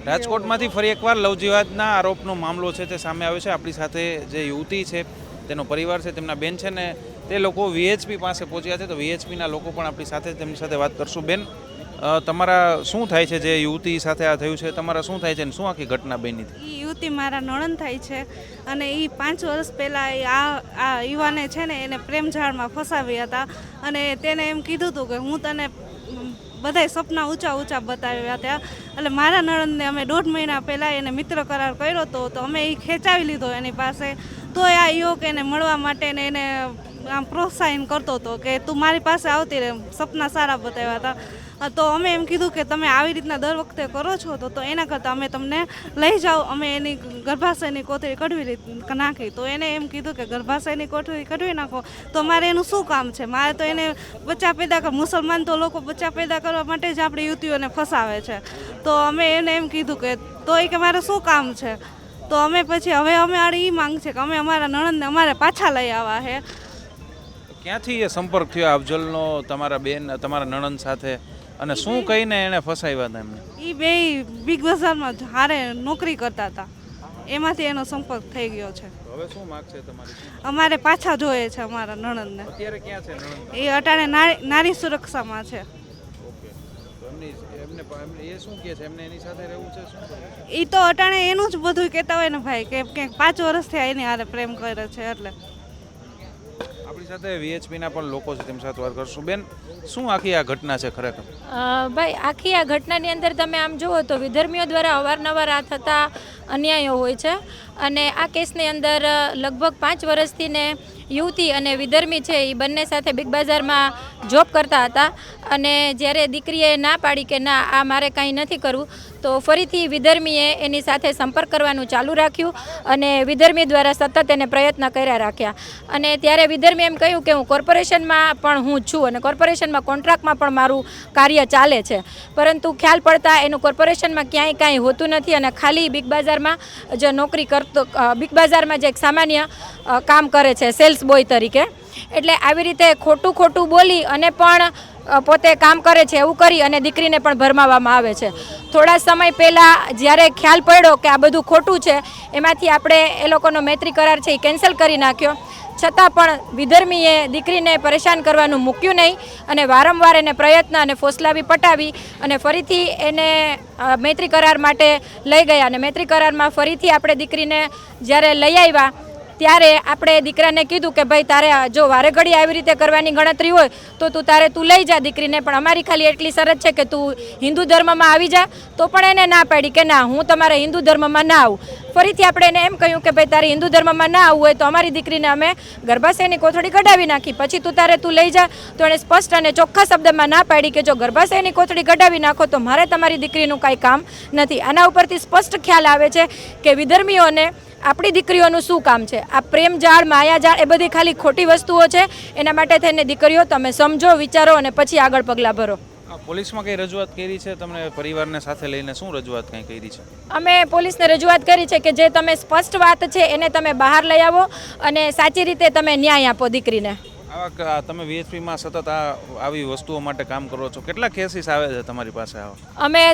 રાજકોટમાંથી ફરી એકવાર લવ જિહાદના આરોપનો મામલો છે તે સામે આવ્યો છે. આપણી સાથે જે યુવતી છે તેનો પરિવાર છે, તેમના બેન છે ને તે લોકો વીએચપી પાસે પહોંચ્યા છે. તો વીએચપીના લોકો પણ આપણી સાથે, તેમની સાથે વાત કરશું. બેન, તમારા શું થાય છે? જે યુવતી સાથે આ થયું છે, તમારા શું થાય છે અને શું આખી ઘટના બની હતી? એ યુવતી મારા નણંદ થાય છે અને એ 5 વર્ષ પહેલાં આ યુવાને છે ને એને પ્રેમજાળમાં ફસાવ્યા હતા અને તેને એમ કીધું હતું કે હું તને બધાય સપના ઊંચા બતાવ્યા હતા. એટલે મારા નણંદને અમે 1.5 મહિના પહેલાં એને મિત્ર કરાર કર્યો હતો, તો અમે એ ખેંચાવી લીધો એની પાસે. તો આ યુવક એને મળવા માટે ને એને આમ પ્રોત્સાહન કરતો હતો કે તું મારી પાસે આવતી રહે, સપના સારા બતાવ્યા હતા. તો અમે એમ કીધું કે તમે આવી રીતના દર વખતે કરો છો તો એના કરતાં અમે તમને લઈ જાઓ, અમે એની ગર્ભાશયની કોથળી કઢવી નાખી. તો એને એમ કીધું કે ગર્ભાશયની કોથળી કઢવી નાખો તો મારે એનું શું કામ છે? મારે તો એને બચ્ચા પેદા કર, મુસલમાન તો લોકો બચ્ચા પેદા કરવા માટે જ આપણી યુવતીઓને ફસાવે છે. તો અમે એને એમ કીધું કે તો એ કે મારે શું કામ છે? તો અમે પછી હવે અમારી એ માંગ છે કે અમે અમારા નણંદને અમારે પાછા લઈ આવ્યા છે. ક્યાંથી એ સંપર્ક થયો અફજલનો તમારા બેન, તમારા નણંદ સાથે, અને શું કહીને એને ફસાવ્યા હતા એમને? એ બે બિગ બજારમાં હારે નોકરી કરતા હતા, એમાંથી એનો સંપર્ક થઈ ગયો છે. હવે શું માંગ છે તમારી? અમારે પાછા જોઈએ છે અમારા નણંદને. અત્યારે ક્યાં છે નણંદ? એ અટાણે નારી સુરક્ષામાં છે. ઓકે, તો એમને એ શું કહે છે? એમને એની સાથે રહેવું છે? શું કરવું? એ તો અટાણે એનું જ બધું કહેતા હોય ને ભાઈ, કે 5 વર્ષથી એની હારે પ્રેમ કરે છે. એટલે આપણી સાથે વીએચપીના પણ લોકો છે, તેમની સાથે વાત કરશું. બેન, શું આખી આ ઘટના છે ખરેખર? ભાઈ, આખી આ ઘટનાની અંદર તમે આમ જુઓ તો વિધર્મીઓ દ્વારા અવારનવાર આ થતા અન્યાયો હોય છે. અને આ કેસની અંદર લગભગ 5 વર્ષથી ને યુવતી અને વિધર્મી છે એ બંને સાથે બિગ બજારમાં જોબ કરતા હતા. અને જ્યારે દીકરીએ ના પાડી કે ના આ મારે કાંઈ નથી કરવું, તો ફરીથી વિધર્મીએ એની સાથે સંપર્ક કરવાનું ચાલુ રાખ્યું અને વિધર્મી દ્વારા સતત એને પ્રયત્ન કર્યા રાખ્યા. અને ત્યારે વિધર્મીએ એમ કહ્યું કે હું કોર્પોરેશનમાં પણ હું છું અને કોર્પોરેશનમાં કોન્ટ્રાક્ટમાં પણ મારું કાર્ય ચાલે છે. પરંતુ ખ્યાલ પડતા એનું કોર્પોરેશનમાં ક્યાંય કાંઈ હોતું નથી અને ખાલી બિગ બજારમાં જે નોકરી કરતો, બિગ બજારમાં જે એક સામાન્ય કામ કરે છે સેલ્સ બોય તરીકે. એટલે આવી રીતે ખોટું બોલી અને પણ પોતે કામ કરે છે એવું કરી અને દીકરીને પણ ભરમાવવામાં આવે છે. થોડા સમય પહેલાં જ્યારે ખ્યાલ પડ્યો કે આ બધું ખોટું છે, એમાંથી આપણે એ લોકોનો મૈત્રી કરાર છે એ કેન્સલ કરી નાખ્યો. છતાં પણ વિધર્મીએ દીકરીને પરેશાન કરવાનું મૂક્યું નહીં અને વારંવાર એને પ્રયત્ન અને ફોસલાવી પટાવી અને ફરીથી એને મૈત્રી કરાર માટે લઈ ગયા. અને મૈત્રી કરારમાં ફરીથી આપણે દીકરીને જ્યારે લઈ આવ્યા ત્યારે આપણે દીકરાને કીધું કે ભાઈ તારે જો વારે ઘડી આવી રીતે કરવાની ગણતરી હોય તો તું લઈ જા દીકરીને, પણ અમારી ખાલી એટલી શરત છે કે તું હિન્દુ ધર્મમાં આવી જા. તો પણ એને ના પાડી કે ના, હું તમારા હિન્દુ ધર્મમાં ના આવું. ફરીથી આપણે એને એમ કહ્યું કે ભાઈ તારે હિન્દુ ધર્મમાં ના આવવું હોય તો અમારી દીકરીને અમે ગર્ભાશયની કોથળી કઢાવી નાખી, પછી તું લઈ જા. તો એણે સ્પષ્ટ અને ચોખ્ખા શબ્દમાં ના પાડી કે જો ગર્ભાશયની કોથળી કઢાવી નાખો તો મારે તમારી દીકરીનું કાંઈ કામ નથી. આના ઉપરથી સ્પષ્ટ ખ્યાલ આવે છે કે વિધર્મીઓને આપણી દીકરીઓનું શું કામ છે. આ પ્રેમજાળ, માયાજાળ એ બધી ખાલી ખોટી વસ્તુઓ છે. એના માટે થઈને દીકરીઓ તમે સમજો, વિચારો અને પછી આગળ પગલાં ભરો. પોલીસમાં કઈ રજૂઆત કરી છે તમને? પરિવારને સાથે લઈને શું રજૂઆત કઈ કરી છે? અમે પોલીસને રજૂઆત કરી છે કે જે તમે સ્પષ્ટ વાત છે એને તમે બહાર લઈ આવો અને સાચી રીતે તમે ન્યાય આપો દીકરીને. તમે વીએચપીમાં સતત આવી વસ્તુઓ માટે કામ કરો છો, કેટલા કેસીસ આવે છે તમારી પાસે?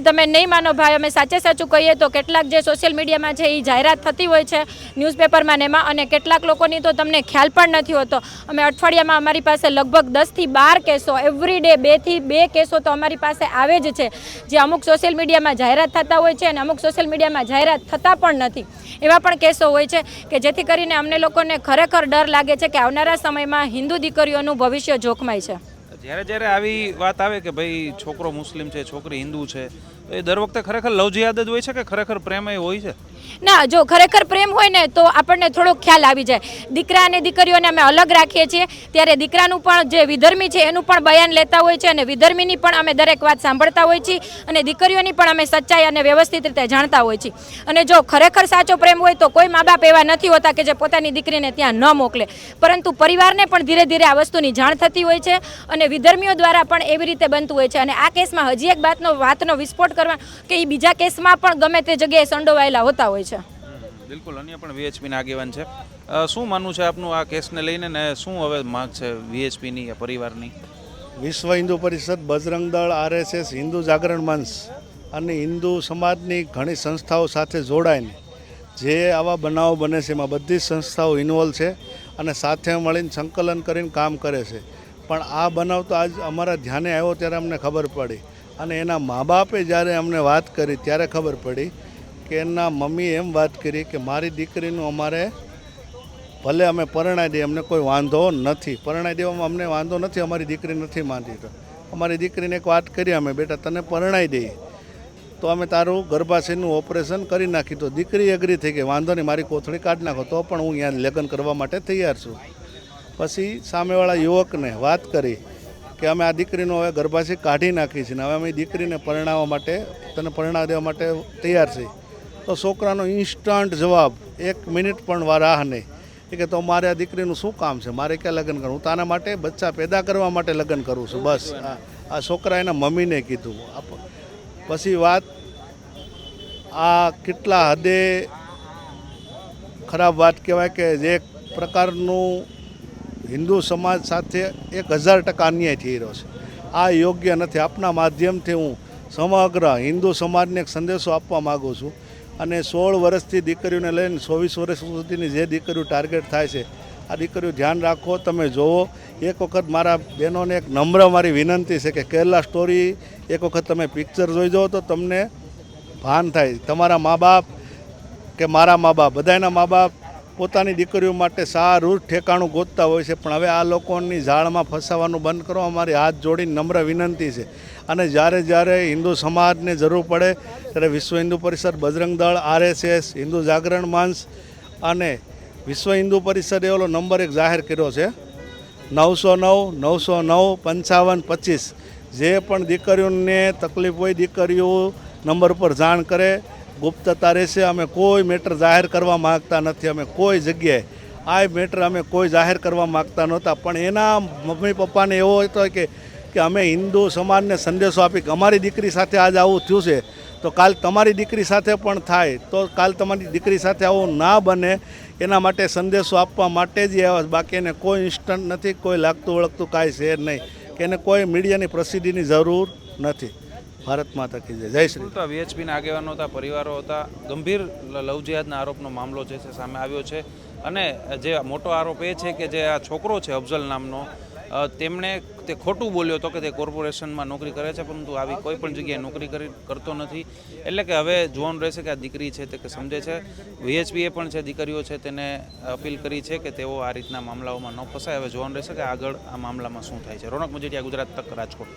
તમે નહીં માનો ભાઈ, અમે સાચું કહીએ તો કેટલાક જે સોશિયલ મીડિયામાં છે એ જાહેરાત થતી હોય છે ન્યૂઝપેપરમાં ને એમાં, અને કેટલાક લોકોની તો તમને ખ્યાલ પણ નથી હોતો. અમે અઠવાડિયામાં અમારી પાસે લગભગ 10 થી 12 કેસો, એવરી ડે 2 થી 2 કેસો તો અમારી પાસે આવે જ છે, જે અમુક સોશિયલ મીડિયામાં જાહેરાત થતા હોય છે અને અમુક સોશિયલ મીડિયામાં જાહેરાત થતા પણ નથી. એવા પણ કેસો હોય છે કે જેથી કરીને અમને લોકોને ખરેખર ડર લાગે છે કે આવનારા સમયમાં હિન્દુ દીકરીઓનું ભવિષ્ય જોખમાય છે. જ્યારે આવી વાત આવે કે ભાઈ છોકરો મુસ્લિમ છે, છોકરી હિન્દુ છે, તો એ દર વખતે ખરેખર લવ જિહાદ જ હોય છે કે ખરેખર પ્રેમ એ હોય છે? ના, જો ખરેખર પ્રેમ હોય ને તો આપણને થોડોક ખ્યાલ આવી જાય. દીકરા અને દીકરીઓને અમે અલગ રાખીએ છીએ, ત્યારે દીકરાનું પણ જે વિધર્મી છે એનું પણ બયાન લેતા હોય છે અને વિધર્મીની પણ અમે દરેક વાત સાંભળતા હોય છીએ અને દીકરીઓની પણ અમે સચ્ચાઈ અને વ્યવસ્થિત રીતે જાણતા હોય છીએ. અને જો ખરેખર સાચો પ્રેમ હોય તો કોઈ મા બાપ એવા નથી હોતા કે જે પોતાની દીકરીને ત્યાં ન મોકલે, પરંતુ પરિવારને પણ ધીરે ધીરે આ વસ્તુની જાણ થતી હોય છે અને વિધર્મીઓ દ્વારા પણ એવી રીતે બનતું હોય છે. અને આ કેસમાં હજી એક વાતનો વિસ્ફોટ કરવા કે એ બીજા કેસમાં પણ ગમે તે જગ્યાએ સંડોવાયેલા હોતા હોય છે. બિલકુલ, અન્ય પણ વીએચપીના આગેવાન છે. શું માનવું છે આપનું આ કેસને લઈને ને શું હવે માંગ છે વીએચપીની પરિવારની? વિશ્વ હિન્દુ પરિષદ, બજરંગ દળ, આરએસએસ, હિન્દુ જાગરણ મંચ અને હિન્દુ સમાજની ઘણી સંસ્થાઓ સાથે જોડાઈને જે આવા બનાવો બને છે એમાં બધી જ સંસ્થાઓ ઇન્વોલ્વ છે અને સાથે મળીને સંકલન કરીને કામ કરે છે. પણ આ બનાવ તો આજ અમારા ધ્યાને આવ્યો ત્યારે અમને ખબર પડી અને એના મા બાપે જ્યારે અમને વાત કરી ત્યારે ખબર પડી કે એના મમ્મીએ એમ વાત કરી કે મારી દીકરીનું અમારે ભલે અમે પરણાવી દઈએ, અમને કોઈ વાંધો નથી, પરણાવી દેવામાં અમને વાંધો નથી, અમારી દીકરી નથી માનતી. તો અમારી દીકરીને એક વાત કરી અમે, બેટા તને પરણાવી દઈએ તો અમે તારું ગર્ભાશયનું ઓપરેશન કરી નાખી. તો દીકરી એગ્રી થઈ ગઈ, વાંધો નહીં, મારી કોથળી કાઢી નાખો તો પણ હું અહીંયા લગ્ન કરવા માટે તૈયાર છું. પછી સામેવાળા યુવકને વાત કરી કે અમે આ દીકરીનો હવે ગર્ભાશય કાઢી નાખી છે ને હવે અમે દીકરીને પરણાવવા માટે તને પરણાવી દેવા માટે તૈયાર છીએ. તો છોકરાનો ઇન્સ્ટન્ટ જવાબ, 1 મિનિટ પણ રાહ નહીં, કે તો મારે આ દીકરીનું શું કામ છે, મારે ક્યાં લગ્ન કરવું, હું તાના માટે બચ્ચા પેદા કરવા માટે લગ્ન કરું છું બસ. આ છોકરા એના મમ્મીને કીધું. પછી વાત આ કેટલા હદે ખરાબ વાત કહેવાય કે જે પ્રકારનું હિન્દુ સમાજ સાથે 1000% અન્યાય થઈ રહ્યો છે. આ યોગ્ય નથી. આપના માધ્યમથી હું સમગ્ર હિન્દુ સમાજને એક સંદેશો આપવા માગું છું અને 16 વર્ષથી દીકરીઓને લઈને 24 વર્ષ સુધીની જે દીકરીઓ ટાર્ગેટ થાય છે, આ દીકરીઓ ધ્યાન રાખો. તમે જુઓ, એક વખત મારા બહેનોને એક નમ્ર મારી વિનંતી છે કે કેરલા સ્ટોરી એક વખત તમે પિક્ચર જોઈ જાઓ તો તમને ભાન થાય. તમારા મા બાપ કે મારા મા બાપ, બધાના મા બાપ પોતાની દીકરીઓ માટે સારું ઠેકાણું ગોતતા હોય છે, પણ હવે આ લોકોની જાળમાં ફસાવાનું બંધ કરો. અમારી હાથ જોડીને નમ્ર વિનંતી છે. અને જ્યારે હિન્દુ સમાજને જરૂર પડે ત્યારે વિશ્વ હિન્દુ પરિષદ, બજરંગ દળ, RSS, હિન્દુ જાગરણ મંચ અને વિશ્વ હિન્દુ પરિષદે ઓલો નંબર 1 જાહેર કર્યો છે 909-909-5525. જે પણ દીકરીઓને તકલીફ હોય દીકરીઓ નંબર પર જાણ કરે. ગુપ્તતા રહેશે. અમે કોઈ મેટર જાહેર કરવા માગતા નથી. અમે કોઈ જગ્યાએ આ મેટર અમે કોઈ જાહેર કરવા માગતા નહોતા, પણ એના મમ્મી પપ્પાને એવો હતો કે અમે હિન્દુ સમાજને સંદેશો આપી કે અમારી દીકરી સાથે આજ આવું થયું છે તો કાલ તમારી દીકરી સાથે પણ થાય, તો કાલ તમારી દીકરી સાથે આવું ના બને એના માટે સંદેશો આપવા માટે જ આવ્યા. બાકી એને કોઈ ઇન્સ્ટન્ટ નથી, કોઈ લાગતું વળગતું કાંઈ છે નહીં, કે એને કોઈ મીડિયાની પ્રસિદ્ધિની જરૂર નથી. ભારત માતા કી જય. જય શ્રી. VHPના આગેવાનો હતા, પરિવારો હતા. ગંભીર લવ જિહાદના આરોપનો મામલો જે છે સામે આવ્યો છે અને જે મોટો આરોપ એ છે કે જે આ છોકરો છે અફઝલ નામનો, તેમણે તે ખોટું બોલ્યો હતો કે તે કોર્પોરેશનમાં નોકરી કરે છે, પરંતુ આવી કોઈ પણ જગ્યાએ નોકરી કરતો નથી. એટલે કે હવે જોવાનું રહેશે કે આ દીકરી છે તે કે સમજે છે. VHPએ પણ છે દીકરીઓ છે તેને અપીલ કરી છે કે તેઓ આ રીતના મામલાઓમાં ન ફસાય. હવે જોવાનું રહેશે કે આગળ આ મામલામાં શું થાય છે. રોનક મજીઠિયા, ગુજરાત તક, રાજકોટ.